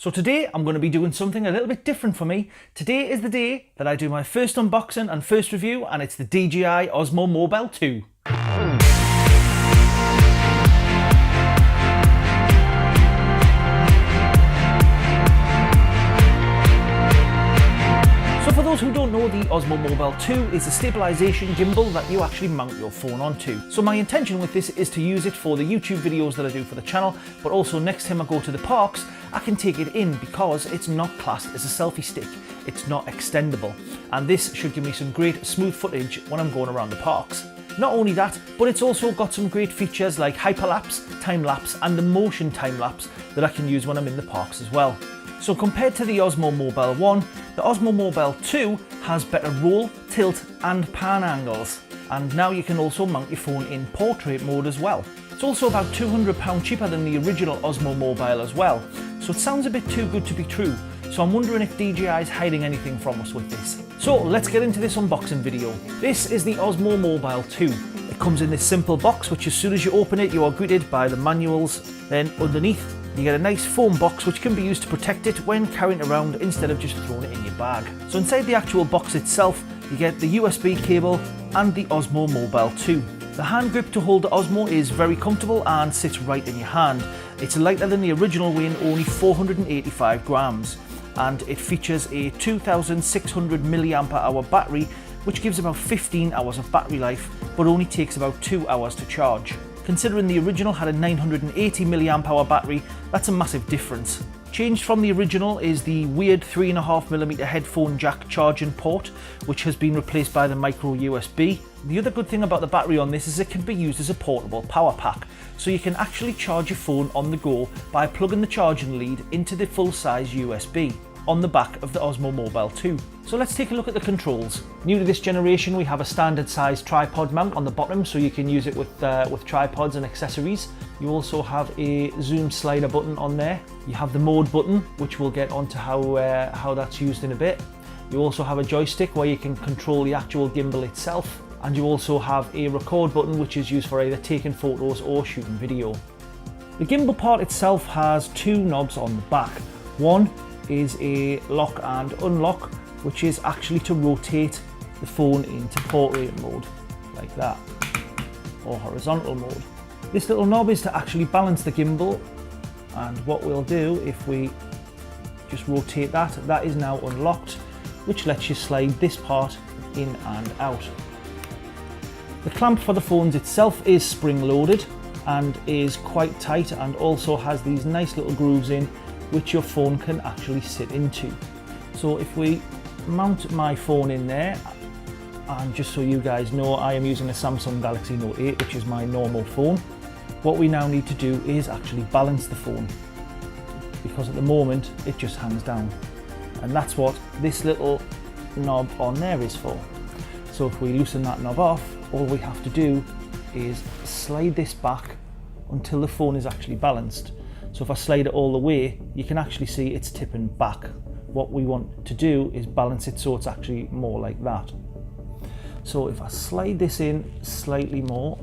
So today I'm going to be doing something a little bit different for me. Today is the day that I do my first unboxing and first review, and it's the DJI OSMO Mobile 2. So for those who don't know, the OSMO Mobile 2 is a stabilisation gimbal that you actually mount your phone onto. So my intention with this is to use it for the YouTube videos that I do for the channel, but also next time I go to the parks, I can take it in because it's not classed as a selfie stick. It's not extendable. And this should give me some great smooth footage when I'm going around the parks. Not only that, but it's also got some great features like hyperlapse, time-lapse and the motion time-lapse that I can use when I'm in the parks as well. So compared to the OSMO Mobile 1, the OSMO Mobile 2 has better roll, tilt and pan angles. And now you can also mount your phone in portrait mode as well. It's also about £200 cheaper than the original OSMO Mobile as well. So it sounds a bit too good to be true. So I'm wondering if DJI is hiding anything from us with this. So let's get into this unboxing video. This is the OSMO Mobile 2. It comes in this simple box, which as soon as you open it, you are greeted by the manuals. Then underneath, you get a nice foam box which can be used to protect it when carrying it around instead of just throwing it in your bag. So inside the actual box itself, you get the USB cable and the OSMO Mobile 2. The hand grip to hold the OSMO is very comfortable and sits right in your hand. It's lighter than the original, weighing only 485 grams. And it features a 2600 mAh battery, which gives about 15 hours of battery life, but only takes about 2 hours to charge. Considering the original had a 980 mAh battery, that's a massive difference. Changed from the original is the weird 3.5mm headphone jack charging port, which has been replaced by the micro USB. The other good thing about the battery on this is it can be used as a portable power pack, so you can actually charge your phone on the go by plugging the charging lead into the full-size USB on the back of the OSMO Mobile 2. So let's take a look at the controls. New to this generation, we have a standard size tripod mount on the bottom, so you can use it with tripods and accessories. You also have a zoom slider button on there. You have the mode button, which we'll get onto how that's used in a bit. You also have a joystick where you can control the actual gimbal itself. And you also have a record button, which is used for either taking photos or shooting video. The gimbal part itself has two knobs on the back. One is a lock and unlock, which is actually to rotate the phone into portrait mode, like that, or horizontal mode. This little knob is to actually balance the gimbal, and what we'll do, if we just rotate that, that is now unlocked, which lets you slide this part in and out. The clamp for the phones itself is spring loaded and is quite tight, and also has these nice little grooves in which your phone can actually sit into. So if we mount my phone in there, and just so you guys know, I am using a Samsung Galaxy Note 8, which is my normal phone. What we now need to do is actually balance the phone, because at the moment it just hangs down, and that's what this little knob on there is for. So if we loosen that knob off, all we have to do is slide this back until the phone is actually balanced. So if I slide it all the way, you can actually see it's tipping back. What we want to do is balance it so it's actually more like that. So if I slide this in slightly more,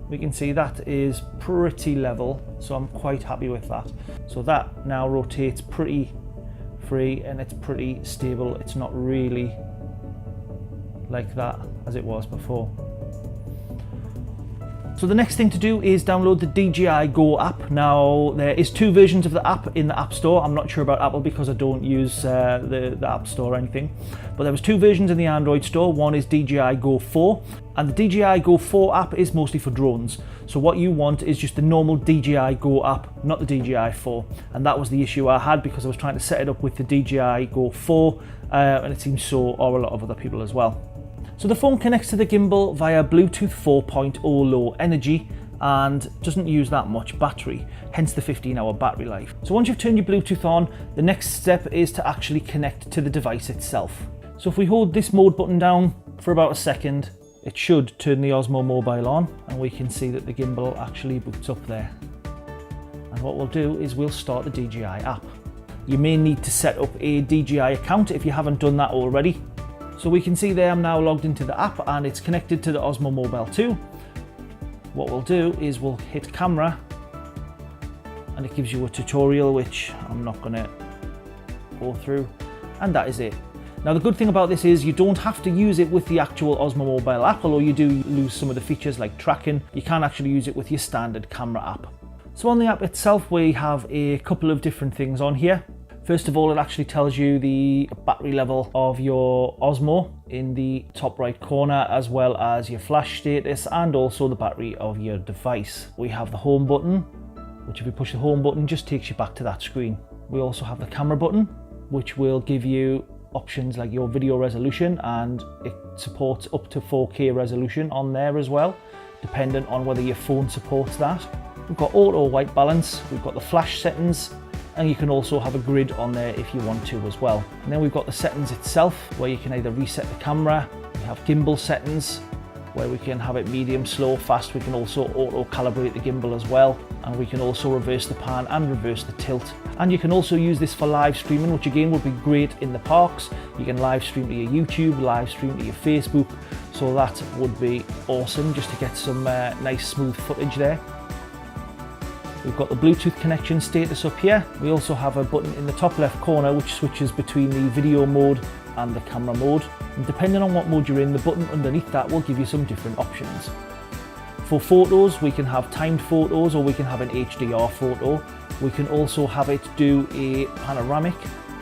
we can see that is pretty level, so I'm quite happy with that. So that now rotates pretty free and it's pretty stable. It's not really like that as it was before. So the next thing to do is download the DJI Go app. Now there is two versions of the app in the App Store. I'm not sure about Apple because I don't use the App Store or anything. But there was two versions in the Android store. One is DJI Go 4, and the DJI Go 4 app is mostly for drones. So what you want is just the normal DJI Go app, not the DJI 4. And that was the issue I had because I was trying to set it up with the DJI Go 4, and it seems so are a lot of other people as well. So the phone connects to the gimbal via Bluetooth 4.0 low energy and doesn't use that much battery, hence the 15-hour battery life. So once you've turned your Bluetooth on, the next step is to actually connect to the device itself. So if we hold this mode button down for about a second, it should turn the OSMO Mobile on, and we can see that the gimbal actually boots up there. And what we'll do is we'll start the DJI app. You may need to set up a DJI account if you haven't done that already. So we can see there I'm now logged into the app and it's connected to the OSMO Mobile 2. what we'll do is we'll hit camera, and it gives you a tutorial which I'm not going to go through, and that is it. Now the good thing about this is you don't have to use it with the actual OSMO Mobile app, although you do lose some of the features like tracking. You can actually use it with your standard camera app. So on the app itself, we have a couple of different things on here. First of all, it actually tells you the battery level of your OSMO in the top right corner, as well as your flash status and also the battery of your device. We have the home button, which if you push the home button just takes you back to that screen. We also have the camera button, which will give you options like your video resolution, and it supports up to 4K resolution on there as well, dependent on whether your phone supports that. We've got auto white balance, we've got the flash settings, and you can also have a grid on there if you want to as well. And then we've got the settings itself, where you can either reset the camera. We have gimbal settings, where we can have it medium, slow, fast. We can also auto calibrate the gimbal as well, and we can also reverse the pan and reverse the tilt. And you can also use this for live streaming, which again would be great in the parks. You can live stream to your YouTube, live stream to your Facebook, so that would be awesome just to get some nice smooth footage there. We've got the Bluetooth connection status up here. We also have a button in the top left corner which switches between the video mode and the camera mode. And depending on what mode you're in, the button underneath that will give you some different options. For photos, we can have timed photos, or we can have an HDR photo. We can also have it do a panoramic,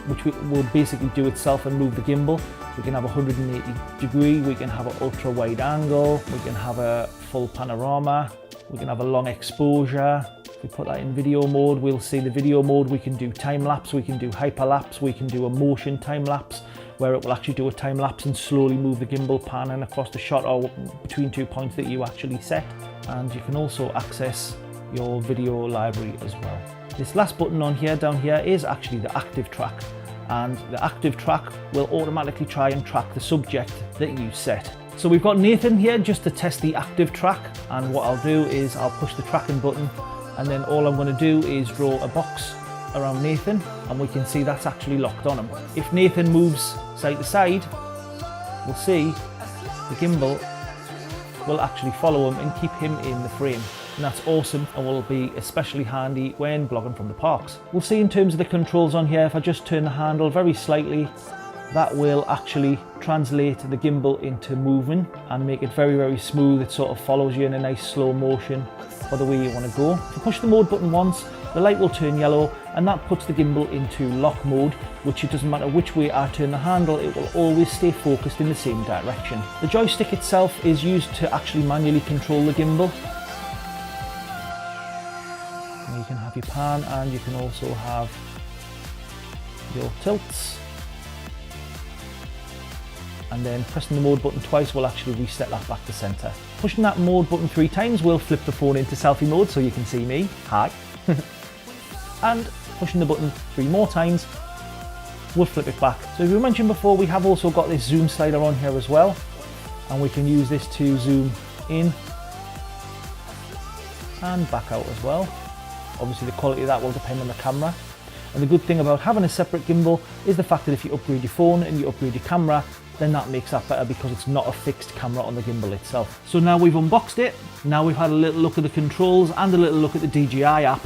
which will basically do itself and move the gimbal. We can have a 180 degree, we can have an ultra wide angle, we can have a full panorama, we can have a long exposure. We put that in video mode, we'll see the video mode. We can do time lapse, we can do hyperlapse, we can do a motion time lapse, where it will actually do a time lapse and slowly move the gimbal panning across the shot or between 2 points that you actually set. And you can also access your video library as well. This last button on here, down here, is actually the active track, and the active track will automatically try and track the subject that you set. So we've got Nathan here just to test the active track, and what I'll do is I'll push the tracking button, and then all I'm going to do is draw a box around Nathan, and we can see that's actually locked on him. If Nathan moves side to side, we'll see the gimbal will actually follow him and keep him in the frame. And that's awesome, and will be especially handy when vlogging from the parks. We'll see in terms of the controls on here, if I just turn the handle very slightly, that will actually translate the gimbal into moving and make it very, very smooth. It sort of follows you in a nice slow motion for the way you want to go. If you push the mode button once, the light will turn yellow, and that puts the gimbal into lock mode, which it doesn't matter which way I turn the handle, it will always stay focused in the same direction. The joystick itself is used to actually manually control the gimbal. And you can have your pan, and you can also have your tilts. And then pressing the mode button twice will actually reset that back to center. Pushing that mode button 3 times will flip the phone into selfie mode, so you can see me. Hi. And pushing the button 3 more times will flip it back. So as we mentioned before, we have also got this zoom slider on here as well, and we can use this to zoom in and back out as well. Obviously the quality of that will depend on the camera. And the good thing about having a separate gimbal is the fact that if you upgrade your phone and you upgrade your camera, then that makes that better because it's not a fixed camera on the gimbal itself. So now we've unboxed it, now we've had a little look at the controls and a little look at the DJI app,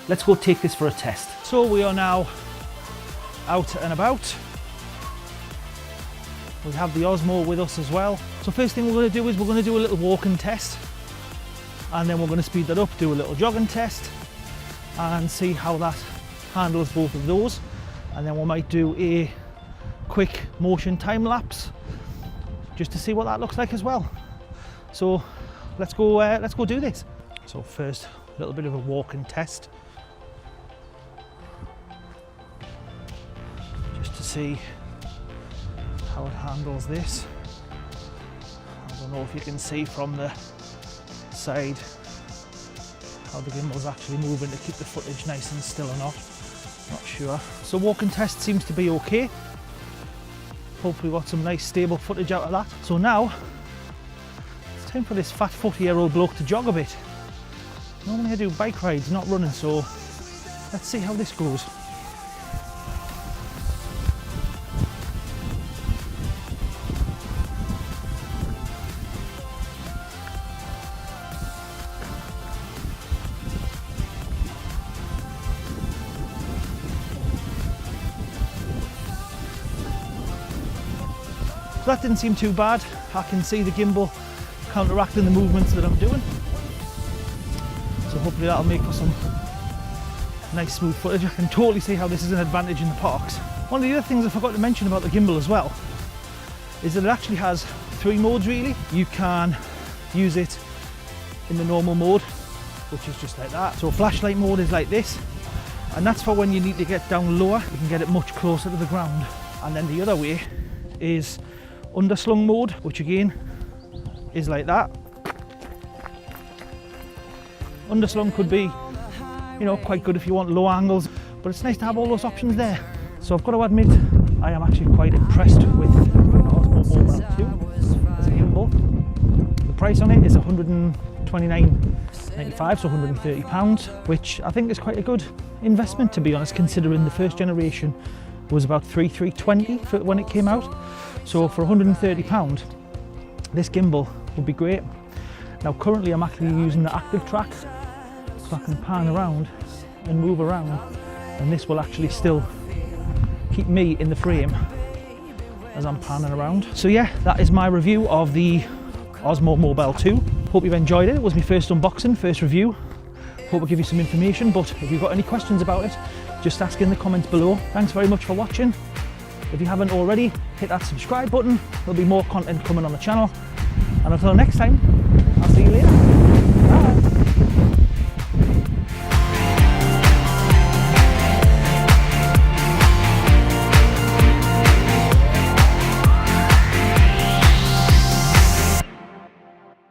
let's go take this for a test. So we are now out and about. We have the OSMO with us as well. So first thing we're going to do is we're going to do a little walking test, and then we're going to speed that up, do a little jogging test and see how that handles both of those, and then we might do a quick motion time lapse just to see what that looks like as well. So let's go do this. So first, a little bit of a walking test just to see how it handles this. I don't know if you can see from the side how the gimbal's actually moving to keep the footage nice and still or not. Not sure. So walking test seems to be okay. Hopefully we got some nice stable footage out of that. So now it's time for this fat 40-year-old bloke to jog a bit. Normally I do bike rides, not running, so let's see how this goes. that didn't seem too bad. I can see the gimbal counteracting the movements that I'm doing. So hopefully that'll make for some nice smooth footage. I can totally see how this is an advantage in the parks. One of the other things I forgot to mention about the gimbal as well is that it actually has 3 modes really. You can use it in the normal mode, which is just like that. So flashlight mode is like this, and that's for when you need to get down lower. You can get it much closer to the ground. And then the other way is underslung mode, which again is like that. Underslung could be, you know, quite good if you want low angles, but it's nice to have all those options there. So I've got to admit, I am actually quite impressed with the OSMO Mobile 2 as a gimbal. The price on it is £129.95, so £130, which I think is quite a good investment, to be honest, considering the first generation was about £320 for when it came out. So for £130, this gimbal would be great. Now currently I'm actually using the active track, so I can pan around and move around, and this will actually still keep me in the frame as I'm panning around. So yeah, that is my review of the OSMO Mobile 2. Hope you've enjoyed it. It was my first unboxing, first review. Hope I'll give you some information, but if you've got any questions about it, just ask in the comments below. Thanks very much for watching. If you haven't already, hit that subscribe button. There'll be more content coming on the channel. And until next time,